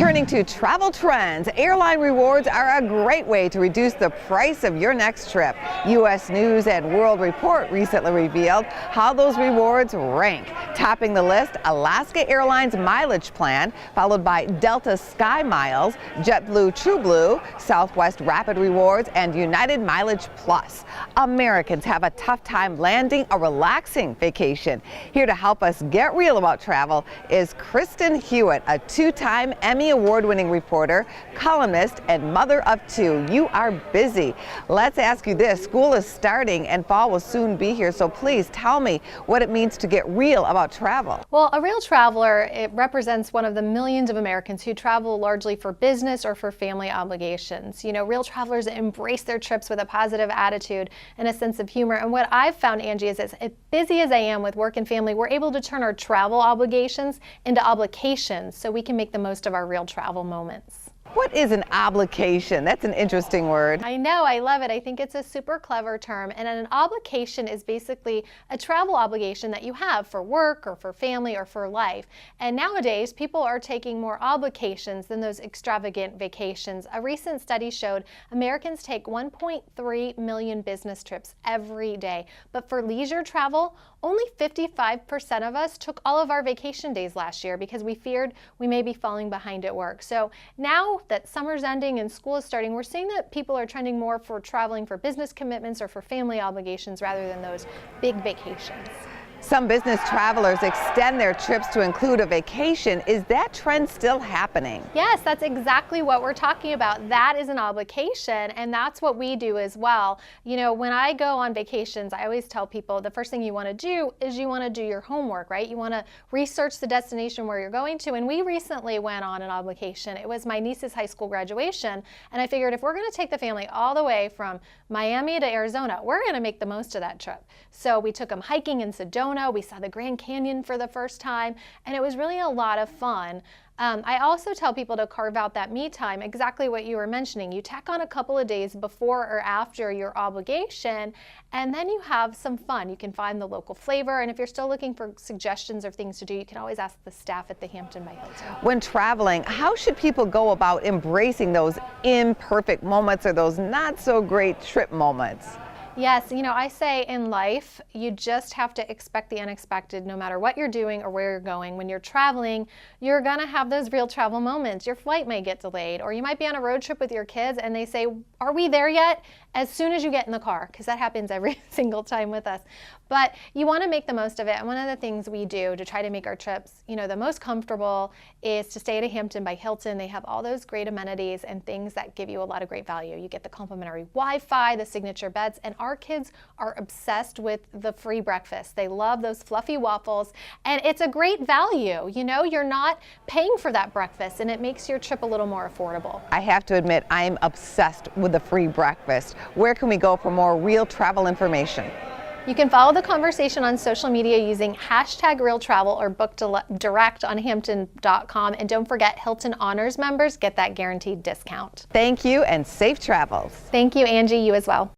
Turning to travel trends, airline rewards are a great way to reduce the price of your next trip. U.S. News and World Report recently revealed how those rewards rank. Topping the list, Alaska Airlines Mileage Plan, followed by Delta Sky Miles, JetBlue TrueBlue, Southwest Rapid Rewards, and United Mileage Plus. Americans have a tough time landing a relaxing vacation. Here to help us get real about travel is Kristen Hewitt, a two-time Emmy Award-winning reporter, columnist, and mother of two. You are busy. Let's ask you this. School is starting and fall will soon be here, so please tell me what it means to get real about travel. Well, a real traveler, it represents one of the millions of Americans who travel largely for business or for family obligations. You know, real travelers embrace their trips with a positive attitude and a sense of humor. And what I've found, Angie, is as busy as I am with work and family, we're able to turn our travel obligations into obligations so we can make the most of our real travel moments. What is an obligation? That's an interesting word. I know, I love it. I think it's a super clever term. And an obligation is basically a travel obligation that you have for work or for family or for life. And nowadays, people are taking more obligations than those extravagant vacations. A recent study showed Americans take 1.3 million business trips every day. But for leisure travel, only 55% of us took all of our vacation days last year because we feared we may be falling behind at work. So now that summer's ending and school is starting, we're seeing that people are trending more for traveling for business commitments or for family obligations rather than those big vacations. Some business travelers extend their trips to include a vacation. Is that trend still happening? Yes, that's exactly what we're talking about. That is an obligation, and that's what we do as well. You know, when I go on vacations, I always tell people the first thing you want to do is you want to do your homework, right? You want to research the destination where you're going to, and we recently went on an obligation. It was my niece's high school graduation, and I figured if we're going to take the family all the way from Miami to Arizona, we're going to make the most of that trip. So we took them hiking in Sedona. We saw the Grand Canyon for the first time, and it was really a lot of fun. I also tell people to carve out that me time, exactly what you were mentioning. You tack on a couple of days before or after your obligation, and then you have some fun. You can find the local flavor, and if you're still looking for suggestions of things to do, you can always ask the staff at the Hampton by Hilton. When traveling, how should people go about embracing those imperfect moments or those not so great trip moments? Yes, you know, I say in life, you just have to expect the unexpected no matter what you're doing or where you're going. When you're traveling, you're going to have those real travel moments. Your flight may get delayed, or you might be on a road trip with your kids and they say, "Are we there yet?" as soon as you get in the car, because that happens every single time with us. But you want to make the most of it. And one of the things we do to try to make our trips, you know, the most comfortable is to stay at a Hampton by Hilton. They have all those great amenities and things that give you a lot of great value. You get the complimentary Wi-Fi, the signature beds, and our kids are obsessed with the free breakfast. They love those fluffy waffles, and it's a great value. You know, you're not paying for that breakfast, and it makes your trip a little more affordable. I have to admit, I'm obsessed with the free breakfast. Where can we go for more real travel information? You can follow the conversation on social media using #RealTravel or book direct on Hampton.com. And don't forget, Hilton Honors members get that guaranteed discount. Thank you and safe travels. Thank you, Angie. You as well.